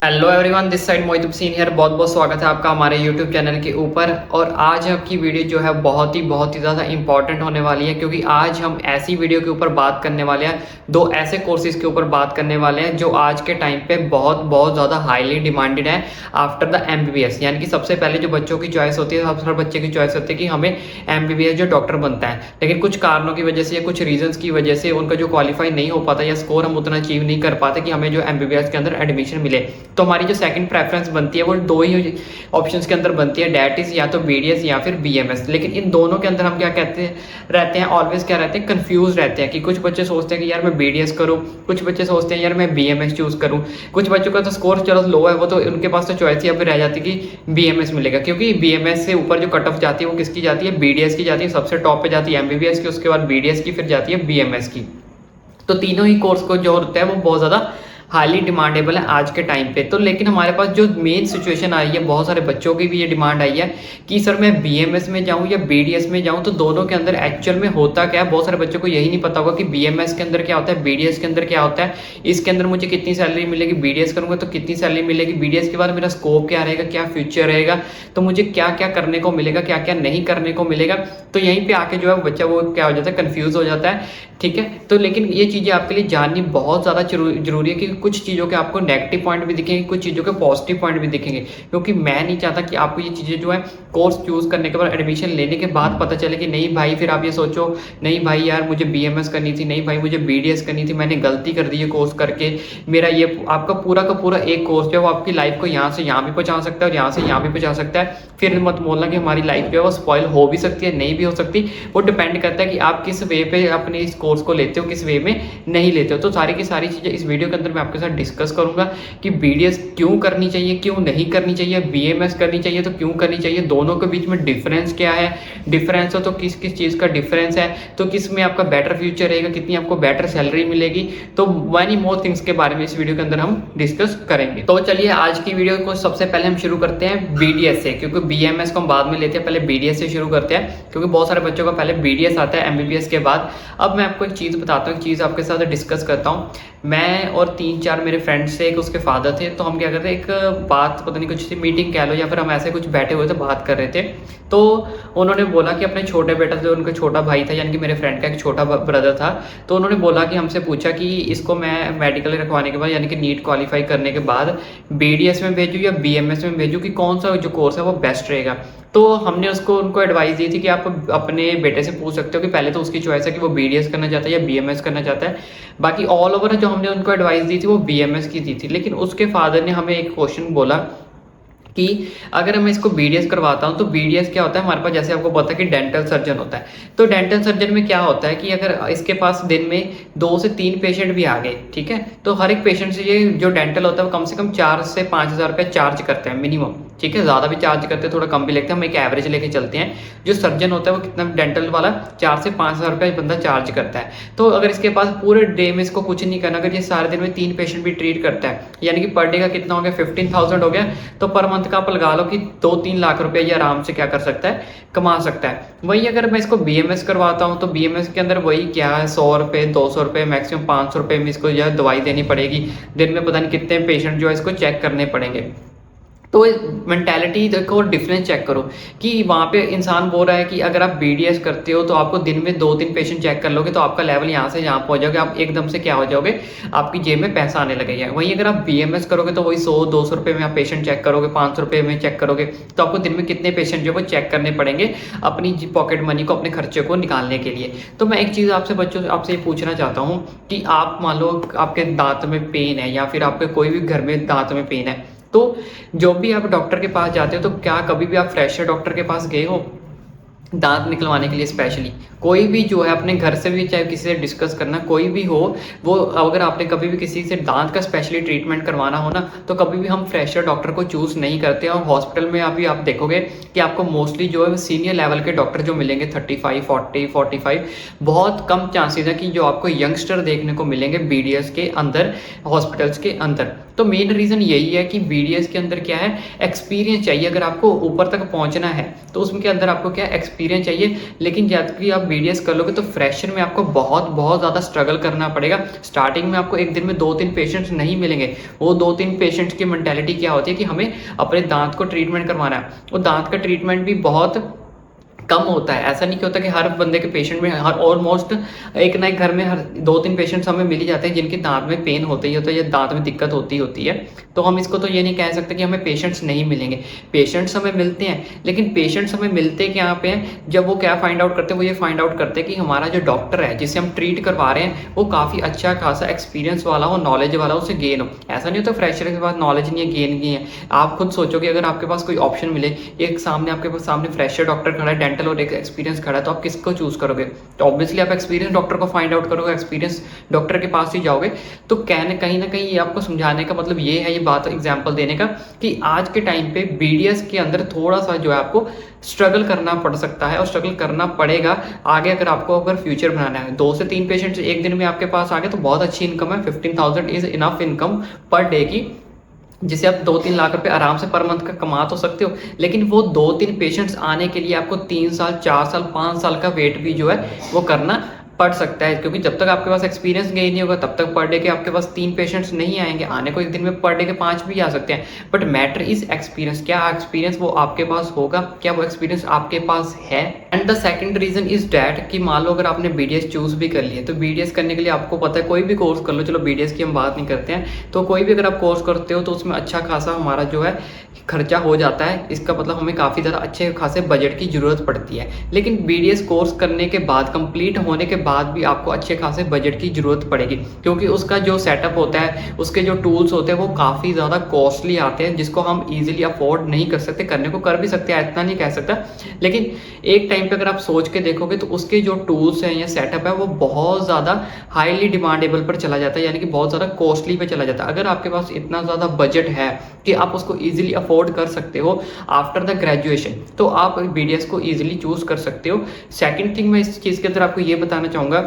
Hello everyone, this side Mohit Hussain here. बहुत बहुत स्वागत है आपका हमारे यूट्यूब चैनल के ऊपर। और आज की वीडियो जो है बहुत ही ज़्यादा इंपॉर्टेंट होने वाली है, क्योंकि आज हम ऐसी वीडियो के ऊपर बात करने वाले हैं, दो ऐसे कोर्सेज के ऊपर बात करने वाले हैं जो आज के टाइम पे बहुत ज़्यादा हाईली डिमांडेड है आफ्टर द एमबीबीएस। यानी कि सबसे पहले जो बच्चों की चॉइस होती है, हर बच्चे की चॉइस होती है कि हमें एमबीबीएस जो डॉक्टर बनता है, लेकिन कुछ कारणों की वजह से या कुछ रीजंस की वजह से उनका जो क्वालिफाई नहीं हो पाता या स्कोर हम उतना अचीव नहीं कर पाते कि हमें जो एमबीबीएस के अंदर एडमिशन मिले, तो हमारी जो सेकंड प्रेफरेंस बनती है वो दो ही ऑप्शंस के अंदर बनती है, डैट इज या तो बीडीएस या फिर बीएमएस। लेकिन इन दोनों के अंदर हम क्या कहते रहते हैं, ऑलवेज क्या रहते हैं, कंफ्यूज रहते हैं कि कुछ बच्चे सोचते हैं कि यार मैं बीडीएस करूं, कुछ बच्चे सोचते हैं यार मैं बीएमएस चूज करूं। कुछ बच्चों का तो स्कोर चलो लो है, वो तो उनके पास तो चॉइस ही अब रह जाती है कि बीएमएस मिलेगा, क्योंकि बीएमएस से ऊपर जो कट ऑफ जाती है वो किसकी जाती है, बीडीएस की जाती है। सबसे टॉप पे जाती है एमबीबीएस की, उसके बाद बीडीएस की, फिर जाती है बीएमएस की। तो तीनों ही कोर्स को जो होता है वो बहुत ज़्यादा हाईली डिमांडेबल है आज के टाइम पे। तो लेकिन हमारे पास जो मेन सिचुएशन आई है, बहुत सारे बच्चों की भी ये डिमांड आई है कि सर मैं बीएमएस में जाऊं या बीडीएस में जाऊं, तो दोनों के अंदर एक्चुअल में होता क्या है। बहुत सारे बच्चों को यही नहीं पता होगा कि बीएमएस के अंदर क्या होता है, बीडीएस के अंदर क्या होता है, इसके अंदर मुझे कितनी सैलरी मिलेगी, बीडीएस करूंगा तो कितनी सैलरी मिलेगी, बीडीएस के बाद मेरा स्कोप क्या रहेगा, क्या फ्यूचर रहेगा, तो मुझे क्या क्या करने को मिलेगा, क्या क्या नहीं करने को मिलेगा। तो यहीं पे आके जो है बच्चा वो क्या हो जाता है, कंफ्यूज हो जाता है। ठीक है, तो लेकिन ये चीज़ें आपके लिए जाननी बहुत ज़्यादा जरूरी है, क्योंकि कुछ चीज़ों के आपको नेगेटिव पॉइंट भी दिखेंगे, कुछ चीज़ों के पॉजिटिव पॉइंट भी दिखेंगे। क्योंकि मैं नहीं चाहता कि आपको ये चीज़ें जो है कोर्स चूज करने के बाद, एडमिशन लेने के बाद पता चले कि नहीं भाई, फिर आप ये सोचो नहीं भाई यार मुझे बीएमएस करनी थी, नहीं भाई मुझे बीडीएस करनी थी, मैंने गलती कर दी ये कोर्स करके। मेरा ये आपका पूरा का पूरा एक कोर्स जो है वो आपकी लाइफ को यहाँ से यहाँ भी पहुँचा सकता है और यहाँ से यहाँ भी पहुँचा सकता है। फिर मत बोलना कि हमारी लाइफ जो है वो स्पॉइल हो भी सकती है, नहीं भी हो सकती। वो डिपेंड करता है कि आप किस वे पे अपने इस कोर्स को लेते हो, किस वे में नहीं लेते हो। तो सारी की सारी चीज़ें इस वीडियो के अंदर मैं आपके साथ डिस्कस करूंगा कि बीडीएस क्यों करनी चाहिए, क्यों नहीं करनी चाहिए, बीएमएस करनी चाहिए तो क्यों करनी चाहिए, दोनों के बीच में डिफरेंस क्या है, डिफरेंस हो तो किस किस चीज़ का डिफरेंस है, तो किस में आपका बेटर फ्यूचर रहेगा, कितनी आपको बेटर सैलरी मिलेगी। तो मैनी मोर थिंग्स के बारे में इस वीडियो के अंदर हम डिस्कस करेंगे। तो चलिए आज की वीडियो को सबसे पहले हम शुरू करते हैं बीडीएस से, क्योंकि बीएमएस को हम बाद में लेते हैं, पहले बीडीएस से शुरू करते हैं, क्योंकि बहुत सारे बच्चों का पहले बीडीएस आता है एमबीबीएस के बाद। अब मैं आपको एक चीज़ बताता हूँ, एक चीज़ आपके साथ डिस्कस करता हूँ। मैं और 3-4 मेरे फ्रेंड्स थे, एक उसके फादर थे, तो हम क्या करते, एक बात पता नहीं कुछ थी, मीटिंग कह लो या फिर हम ऐसे कुछ बैठे हुए थे, बात कर रहे थे। तो उन्होंने बोला कि अपने छोटे बेटा जो उनका छोटा भाई था, यानी कि मेरे फ्रेंड का एक छोटा ब्रदर था, तो उन्होंने बोला कि हमसे पूछा कि इसको मैं मेडिकल रखवाने के बाद, यानी कि नीट क्वालिफाई करने के बाद बीडीएस में भेजूँ या बीएमएस में भेजूँ, कि कौन सा जो कोर्स है वो बेस्ट रहेगा। तो हमने उनको एडवाइस दी थी कि आप अपने बेटे से पूछ सकते हो कि पहले तो उसकी चॉइस है कि वो बीडीएस करना चाहता है या बीएमएस करना चाहता है। बाकी ऑल ओवर जो हमने उनको एडवाइस दी थी वो बीएमएस की दी थी। लेकिन उसके फादर ने हमें एक क्वेश्चन बोला कि अगर मैं इसको बीडीएस करवाता हूं तो बीडीएस क्या होता है, हमारे पास जैसे आपको पता है कि डेंटल सर्जन होता है। तो डेंटल सर्जन में क्या होता है कि अगर इसके पास दिन में 2 से 3 पेशेंट भी आ गए, ठीक है, तो हर एक पेशेंट से ये जो डेंटल होता है वो कम से कम 4 से 5 हज़ार रुपये चार्ज करते हैं मिनिमम। ठीक है, ज़्यादा भी चार्ज करते हैं, थोड़ा कम भी लेते हैं, हम एक एवरेज लेके चलते हैं। जो सर्जन होता है वो कितना, डेंटल वाला 4 से 5 हज़ार रुपये बंदा चार्ज करता है। तो अगर इसके पास पूरे डे में इसको कुछ नहीं करना, अगर ये सारे दिन में 3 पेशेंट भी ट्रीट करता है, यानी कि पर डे का कितना हो गया, 15,000 हो गया। तो पर मंथ का आप लगा लो कि 2-3 लाख रुपए ये आराम से क्या कर सकता है, कमा सकता है। वही अगर मैं इसको बीएमएस करवाता हूँ तो बीएमएस के अंदर वही क्या है, 100 रुपये 200 रुपये मैक्सिमम 500 रुपये में इसको जो है दवाई देनी पड़ेगी। दिन में पता नहीं कितने पेशेंट जो है इसको चेक करने पड़ेंगे। तो मेंटालिटी देखो और डिफरेंस चेक करो कि वहाँ पे इंसान बोल रहा है कि अगर आप बीडीएस करते हो तो आपको दिन में 2-3 पेशेंट चेक कर लोगे तो आपका लेवल यहाँ से यहाँ पहुँच जाओगे, आप एकदम से क्या हो जाओगे, आपकी जेब में पैसा आने लगेगा। वहीं अगर आप बीएमएस करोगे तो वही 100-200 रुपये में आप पेशेंट चेक करोगे, 500 रुपये में चेक करोगे, तो आपको दिन में कितने पेशेंट जो वो चेक करने पड़ेंगे अपनी पॉकेट मनी को, अपने खर्चे को निकालने के लिए। तो मैं एक चीज़ आपसे बच्चों आपसे ये पूछना चाहता हूँ कि आप मान लो आपके दांत में पेन है या फिर आपके कोई भी घर में दांत में पेन है, तो जो भी आप डॉक्टर के पास जाते हो तो क्या कभी भी आप फ्रेशर डॉक्टर के पास गए हो दांत निकलवाने के लिए? स्पेशली कोई भी जो है अपने घर से भी, चाहे किसी से डिस्कस करना, कोई भी हो वो, अगर आपने कभी भी किसी से दांत का स्पेशली ट्रीटमेंट करवाना हो ना, तो कभी भी हम फ्रेशर डॉक्टर को चूज़ नहीं करते। और हॉस्पिटल में अभी आप देखोगे कि आपको मोस्टली जो है सीनियर लेवल के डॉक्टर जो मिलेंगे 35, 40, 45, बहुत कम चांसेस है कि जो आपको यंगस्टर देखने को मिलेंगे बीडीएस के अंदर, हॉस्पिटल्स के अंदर। तो मेन रीज़न यही है कि बीडीएस के अंदर क्या है, एक्सपीरियंस चाहिए। अगर आपको ऊपर तक पहुंचना है तो उसमें के अंदर आपको क्या एक्सपीरियंस एक्सपीरियंस चाहिए, लेकिन जब भी आप BDS कर लोगे तो फ्रेशर में आपको बहुत ज़्यादा स्ट्रगल करना पड़ेगा। स्टार्टिंग में आपको एक दिन में 2-3 पेशेंट्स नहीं मिलेंगे। वो 2-3 पेशेंट्स की मेंटालिटी क्या होती है कि हमें अपने दांत को ट्रीटमेंट करवाना है। वो दांत का ट्रीटमेंट भी बहुत कम होता है। ऐसा नहीं कि होता कि हर बंदे के पेशेंट में हर ऑलमोस्ट एक ना एक घर में हर 2-3 पेशेंट्स हमें मिल ही जाते हैं जिनके दांत में पेन होता ही होता है या दांत में दिक्कत होती है। तो हम इसको तो ये नहीं कह सकते कि हमें पेशेंट्स नहीं मिलेंगे। पेशेंट्स हमें मिलते हैं, लेकिन पेशेंट्स हमें मिलते क्या पे हैं, जब वो क्या फाइंड आउट करते हैं, वो ये फाइंड आउट करते हैं कि हमारा जो डॉक्टर है जिसे हम ट्रीट करवा रहे हैं वो काफ़ी अच्छा खासा एक्सपीरियंस वाला हो, नॉलेज वाला, उसे गेन हो। ऐसा नहीं होता फ्रेशर के पास नॉलेज नहीं है, गेन नहीं है। आप खुद सोचो कि अगर आपके पास कोई ऑप्शन मिले, एक सामने आपके पास सामने फ्रेशर डॉक्टर खड़ा है, डेंटल और एक एक्सपीरियंस खड़ा है, तो आप किसको चूज करोगे? तो ऑब्वियसली आप एक्सपीरियंस डॉक्टर को फाइंड आउट करोगे, एक्सपीरियंस डॉक्टर के पास ही जाओगे। तो कहीं ना कहीं ये आपको समझाने का मतलब ये है, ये बात एग्जांपल देने का, कि आज के टाइम पे BDS के अंदर थोड़ा सा जो है आपको स्ट्रगल करना पड़ सकता है और स्ट्रगल करना पड़ेगा आगे। अगर फ्यूचर बनाना है, 2 से 3 पेशेंट्स एक दिन में आपके पास आ गए तो बहुत अच्छी इनकम है। 15,000 is enough income per day की, जिसे आप 2-3 लाख रुपए आराम से पर मंथ का कमा तो सकते हो। लेकिन वो 2-3 पेशेंट्स आने के लिए आपको 3 साल, 4 साल, 5 साल का वेट भी जो है वो करना पड़ सकता है, क्योंकि जब तक आपके पास एक्सपीरियंस गेन नहीं होगा तब तक पर डे के आपके पास 3 पेशेंट्स नहीं आएंगे। आने को एक दिन में पर डे के 5 भी आ सकते हैं, बट मैटर इज एक्सपीरियंस। क्या एक्सपीरियंस वो आपके पास होगा? क्या वो एक्सपीरियंस आपके पास है? And the second reason is that कि मान लो अगर आपने BDS चूज भी कर लिया, तो BDS करने के लिए आपको पता है कोई भी कोर्स कर लो, चलो BDS की हम बात नहीं करते हैं, तो कोई भी अगर आप कोर्स करते हो तो उसमें अच्छा खासा हमारा जो है खर्चा हो जाता है। इसका मतलब हमें काफ़ी ज़्यादा अच्छे खासे बजट की ज़रूरत पड़ती है। लेकिन BDS कोर्स करने के बाद, कंप्लीट होने के बाद भी आपको अच्छे खासे बजट की ज़रूरत पड़ेगी, क्योंकि उसका जो सेटअप होता है, उसके जो टूल्स होते हैं वो काफ़ी ज़्यादा कॉस्टली आते हैं, जिसको हम ईजिली अफोर्ड नहीं कर सकते। करने को कर भी सकते हैं, इतना नहीं कह सकता, लेकिन एक टाइम पे अगर आप सोच के देखोगे तो उसके जो टूल्स हैं या सेटअप है वो बहुत ज़्यादा हाईली डिमांडेबल पर चला जाता है, यानी कि बहुत ज़्यादा कॉस्टली पे चला जाता है। अगर आपके पास इतना ज़्यादा बजट है कि आप उसको ईजिली अफोर्ड कर सकते हो आफ्टर द ग्रेजुएशन, तो आप BDS को ईजिली चूज कर सकते हो। सेकंड थिंग मैं इस चीज़ के अंदर आपको ये बताना चाहूँगा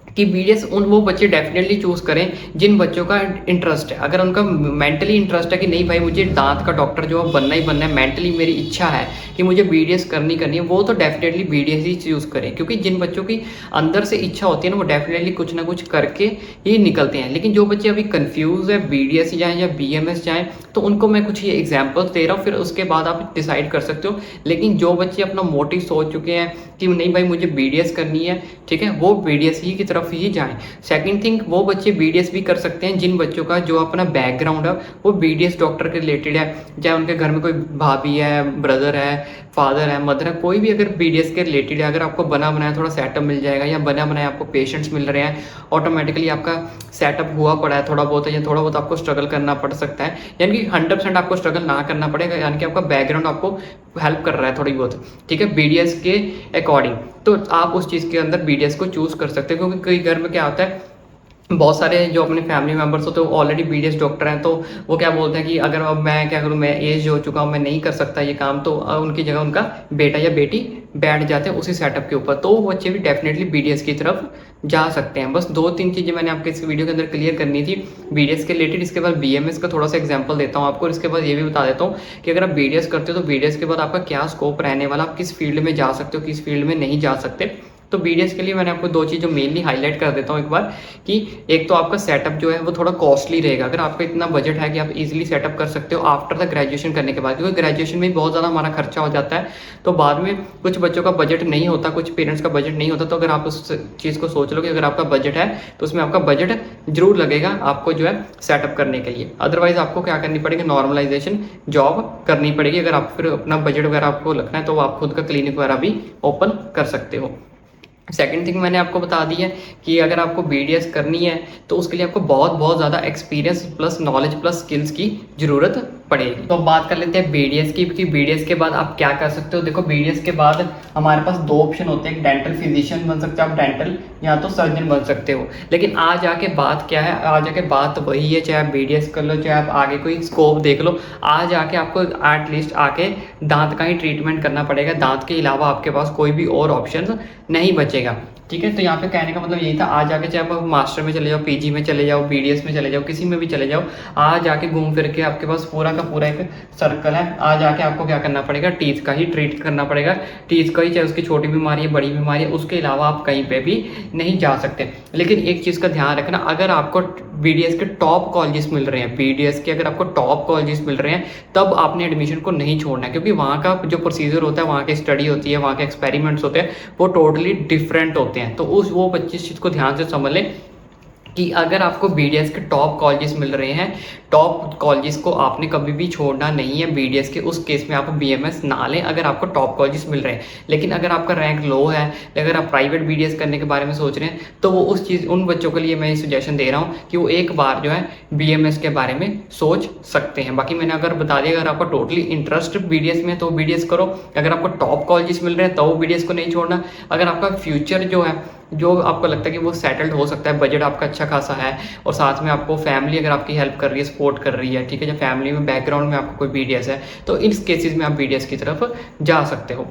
कि BDS वो बच्चे डेफिनेटली चूज करें जिन बच्चों का इंटरेस्ट है। अगर उनका मेंटली इंटरेस्ट है कि नहीं भाई मुझे दांत का डॉक्टर जो है बनना ही बनना है, मेंटली मेरी इच्छा है कि मुझे BDS करनी है, वो तो डेफिनेटली BDS ही चूज करें। क्योंकि जिन बच्चों की अंदर से इच्छा होती है ना, वो डेफिनेटली कुछ ना कुछ करके ही निकलते हैं। लेकिन जो बच्चे अभी कन्फ्यूज है, BDS जाएँ या BMS जाएँ, तो उनको मैं कुछ ये एग्जाम्पल्स दे रहा हूँ, फिर उसके बाद आप डिसाइड कर सकते हो। लेकिन जो बच्चे अपना मोटिव सोच चुके हैं कि नहीं भाई मुझे BDS करनी है, ठीक है, वो BDS ही की तरफ ही जाएं। सेकंड थिंग, वो बच्चे BDS भी कर सकते हैं जिन बच्चों का जो अपना बैकग्राउंड है वो BDS डॉक्टर के रिलेटेड है, चाहे उनके घर में कोई भाभी है, ब्रदर है, फादर है, मदर है, कोई भी अगर BDS के रिलेटेड है। अगर आपको बना बनाया थोड़ा सेटअप मिल जाएगा या बना बनाया आपको पेशेंट्स मिल रहे हैं, ऑटोमेटिकली आपका सेटअप हुआ पड़ा है थोड़ा बहुत, या थोड़ा बहुत आपको स्ट्रगल करना पड़ सकता है, यानी कि 100% आपको स्ट्रगल ना करना पड़ेगा, यानी कि आपका बैकग्राउंड आपको हेल्प कर रहा है थोड़ी बहुत, ठीक है, BDS के अकॉर्डिंग। तो आप उस चीज़ के अंदर BDS को चूज कर सकते हो। क्योंकि कई घर में क्या होता है, बहुत सारे जो अपने फैमिली मेंबर्स होते हैं वो ऑलरेडी BDS डॉक्टर हैं, तो वो क्या बोलते हैं कि अगर अब मैं क्या करूं, मैं एज हो चुका हूं, मैं नहीं कर सकता ये काम, तो उनकी जगह उनका बेटा या बेटी बैठ जाते हैं उसी सेटअप के ऊपर। तो वो बच्चे भी डेफिनेटली BDS की तरफ जा सकते हैं। बस 2-3 चीज़ें मैंने आपके इस वीडियो के अंदर क्लियर करनी थी BDS के रिलेटेड। इसके बाद BMS का थोड़ा सा एग्जांपल देता हूँ आपको, और इसके बाद ये भी बता देता हूँ कि अगर आप BDS करते हो तो BDS के बाद आपका क्या स्कोप रहने वाला, आप किस फील्ड में जा सकते हो, किस फील्ड में नहीं जा सकते। तो BDS के लिए मैंने आपको 2 चीज़ जो मेनली हाईलाइट कर देता हूँ एक बार, कि एक तो आपका सेटअप जो है वो थोड़ा कॉस्टली रहेगा। अगर आपका इतना बजट है कि आप इजीली सेटअप कर सकते हो आफ्टर द ग्रेजुएशन करने के बाद, क्योंकि ग्रेजुएशन में बहुत ज़्यादा हमारा खर्चा हो जाता है, तो बाद में कुछ बच्चों का बजट नहीं होता, कुछ पेरेंट्स का बजट नहीं होता। तो अगर आप उस चीज़ को सोच लो कि अगर आपका बजट है तो उसमें आपका बजट जरूर लगेगा आपको जो है सेटअप करने के लिए। अदरवाइज आपको क्या करनी पड़ेगी, नॉर्मलाइजेशन जॉब करनी पड़ेगी। अगर आप फिर अपना बजट वगैरह आपको रखना है तो आप खुद का क्लिनिक वगैरह भी ओपन कर सकते हो। सेकंड थिंग मैंने आपको बता दी है कि अगर आपको BDS करनी है तो उसके लिए आपको बहुत ज़्यादा experience plus knowledge plus skills की ज़रूरत पड़ेगी। तो बात कर लेते हैं BDS की, कि BDS के बाद आप क्या कर सकते हो। देखो BDS के बाद हमारे पास 2 ऑप्शन होते हैं, डेंटल फिजिशियन बन सकते हो आप, डेंटल या तो सर्जन बन सकते हो। लेकिन आज आके बात क्या है, आज आके बात वही है, चाहे आप BDS कर लो, चाहे आप आगे कोई स्कोप देख लो, आज आके आपको एटलीस्ट आके दांत का ही ट्रीटमेंट करना पड़ेगा। दांत के अलावा आपके पास कोई भी और ऑप्शन नहीं बचेगा। ठीक है। तो यहाँ पे कहने का मतलब यही था, आज जाके चाहे आप मास्टर में चले जाओ, पीजी में चले जाओ, बीडीएस में चले जाओ, किसी में भी चले जाओ, आज जाके घूम फिर के आपके पास पूरा का पूरा एक सर्कल है। आज जाके आपको क्या करना पड़ेगा, टीथ का ही ट्रीट करना पड़ेगा, टीथ का ही, चाहे उसकी छोटी बीमारी है बड़ी बीमारी है, उसके अलावा आप कहीं पे भी नहीं जा सकते। लेकिन एक चीज़ का ध्यान रखना, अगर आपको बीडीएस के टॉप कॉलेजेस मिल रहे हैं, बीडीएस के अगर आपको टॉप कॉलेजेस मिल रहे हैं, तब आपने एडमिशन को नहीं छोड़ना है, क्योंकि वहाँ का जो प्रोसीजर होता है, वहाँ की स्टडी होती है, वहाँ के एक्सपेरिमेंट्स होते हैं, वो टोटली डिफरेंट होते हैं। तो वो बच्चे इस चीज़ को ध्यान से समझ लें कि अगर आपको बीडीएस के टॉप कॉलेजेस मिल रहे हैं, टॉप कॉलेजेस को आपने कभी भी छोड़ना नहीं है। बीडीएस के उस केस में आप बीएमएस ना लें अगर आपको टॉप कॉलेजेस मिल रहे हैं। लेकिन अगर आपका रैंक लो है, अगर आप प्राइवेट बीडीएस करने के बारे में सोच रहे हैं, तो वो उन बच्चों के लिए मैं ये सजेशन दे रहा हूँ कि वो एक बार जो है बीएमएस के बारे में सोच सकते हैं। बाकी मैंने अगर बता दिया, अगर आपका टोटली इंटरेस्ट बीडीएस में तो बीडीएस करो, अगर आपको टॉप कॉलेजेस मिल रहे हैं तो बीडीएस को नहीं छोड़ना। अगर आपका फ्यूचर जो है, जो आपको लगता है कि वो सेटल्ड हो सकता है, बजट आपका अच्छा खासा है, और साथ में आपको फैमिली अगर आपकी हेल्प कर रही है, सपोर्ट कर रही है, ठीक है, जब फैमिली में बैकग्राउंड में आपको कोई बीडीएस है, तो इन केसेस में आप बीडीएस की तरफ जा सकते हो।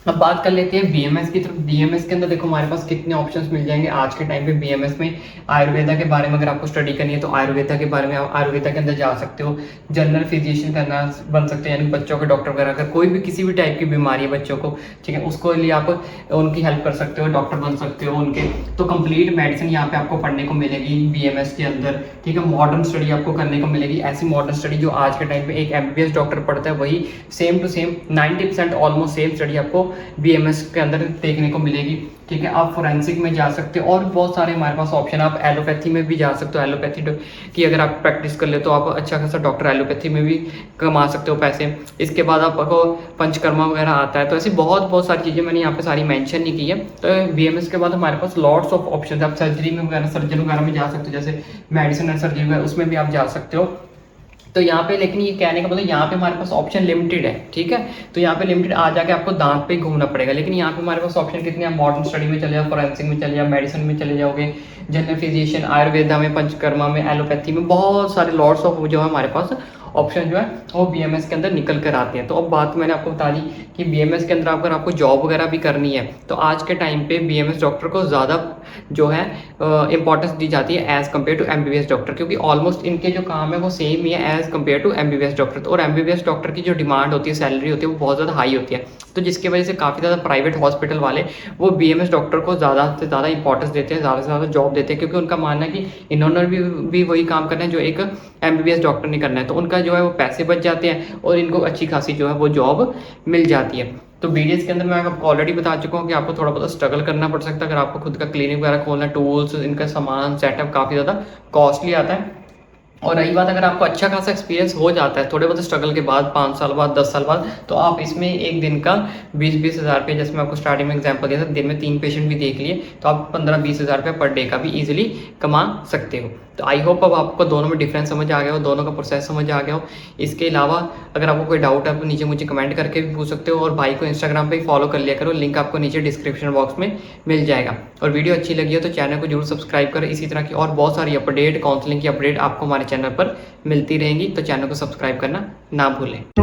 अब बात कर लेते हैं बीएमएस की तरफ। बीएमएस के अंदर देखो हमारे पास कितने ऑप्शंस मिल जाएंगे आज के टाइम पे। बीएमएस में आयुर्वेदा के बारे में अगर आपको स्टडी करनी है तो आयुर्वेदा के बारे में आप आयुर्वेदा के अंदर जा सकते हो। जनरल फिजिशियन करना बन सकते हैं, यानी बच्चों के डॉक्टर वगैरह, अगर कोई भी किसी भी टाइप की बीमारी है बच्चों को, ठीक है, उसको लिए आप उनकी हेल्प कर सकते हो, डॉक्टर बन सकते हो उनके। तो कंप्लीट मेडिसिन यहाँ पे आपको पढ़ने को मिलेगी बीएमएस के अंदर, ठीक है। मॉडर्न स्टडी आपको करने को मिलेगी, ऐसी मॉडर्न स्टडी जो आज के टाइम पे एक एमबीबीएस डॉक्टर पढ़ता है, वही same to same 90% almost same study आपको बीएमएस के अंदर देखने को मिलेगी, ठीक है। आप फोरेंसिक में जा सकते हो, और बहुत सारे हमारे पास ऑप्शन। आप एलोपैथी में भी जा सकते हो, एलोपैथी की अगर आप प्रैक्टिस कर ले तो आप अच्छा खासा डॉक्टर एलोपैथी में भी कमा सकते हो पैसे। इसके बाद आपको पंचकर्मा वगैरह आता है। तो ऐसी बहुत सारी चीज़ें मैंने यहाँ पे सारी मेंशन नहीं की है। तो बीएमएस के बाद हमारे पास लॉट्स ऑफ ऑप्शन है। आप सर्जरी में वगैरह, सर्जन वगैरह में जा सकते हो, जैसे मेडिसिन एंड सर्जरी वगैरह, उसमें भी आप जा सकते हो। तो यहाँ पे लेकिन ये कहने का मतलब यहाँ पे हमारे पास ऑप्शन लिमिटेड है, ठीक है। तो यहाँ पे लिमिटेड, आ जाके आपको दांत पे घूमना पड़ेगा। लेकिन यहाँ पे हमारे पास ऑप्शन कितने हैं, मॉडर्न स्टडी में चले जाओ, फोरेंसिक में चले जाओ, मेडिसिन में चले जाओगे, जनरल फिजिशियन, आयुर्वेदा में, पंचकर्मा में, एलोपैथी में, बहुत सारे लॉट्स ऑफ जो है हमारे पास ऑप्शन जो है वो बीएमएस के अंदर निकल कर आते हैं। तो अब बात मैंने आपको बता दी कि बीएमएस के अंदर अगर आपको जॉब वगैरह भी करनी है तो आज के टाइम पे बीएमएस डॉक्टर को ज़्यादा जो है इंपॉर्टेंस दी जाती है as compare to MBBS doctor, क्योंकि ऑलमोस्ट इनके जो काम है वो सेम ही है as compare to MBBS doctor. और एमबीबीएस डॉक्टर की जो डिमांड होती है, सैलरी होती है, वो बहुत ज़्यादा हाई होती है। तो जिसकी वजह से काफ़ी ज़्यादा प्राइवेट हॉस्पिटल वाले वो बीएमएस डॉक्टर को ज़्यादा से ज़्यादा इंपॉर्टेंस देते हैं, ज़्यादा से ज़्यादा जॉब देते हैं, क्योंकि उनका मानना है कि इन्होंने भी वही काम करना है जो एक एमबीबीएस डॉक्टर नहीं करना है। तो उनका जो है वो पैसे बच जाते हैं और इनको अच्छी खासी जो है वो जॉब मिल जाती है। तो बीडीएस के अंदर मैं आपको ऑलरेडी बता चुका हूँ कि आपको थोड़ा बहुत स्ट्रगल करना पड़ सकता है। अगर आपको खुद का क्लिनिक वगैरह खोलना, टूल्स, इनका सामान सेटअप काफ़ी ज़्यादा कॉस्टली आता है। और रही बात, अगर आपको अच्छा खासा एक्सपीरियंस हो जाता है थोड़े बहुत स्ट्रगल के बाद, 5 साल बाद, 10 साल बाद, तो आप इसमें एक दिन का 20-20 हज़ार रुपये, जैसे मैं आपको स्टार्टिंग में एग्जांपल दिया था, दिन में 3 पेशेंट भी देख लिए तो आप 15-20 हज़ार रुपये पर डे का भी इजीली कमा सकते हो। तो आई होप अब आपको दोनों में डिफरेंस समझ आ गया हो, दोनों का प्रोसेस समझ आ गया हो। इसके अलावा अगर आपको कोई डाउट है तो नीचे मुझे कमेंट करके भी पूछ सकते हो, और भाई को इंस्टाग्राम पे फॉलो कर लिया करो, लिंक आपको नीचे डिस्क्रिप्शन बॉक्स में मिल जाएगा। और वीडियो अच्छी लगी हो तो चैनल को जरूर सब्सक्राइब करें। इसी तरह की और बहुत सारी अपडेट, काउंसलिंग की अपडेट आपको हमारे चैनल पर मिलती रहेंगी, तो चैनल को सब्सक्राइब करना ना भूलें।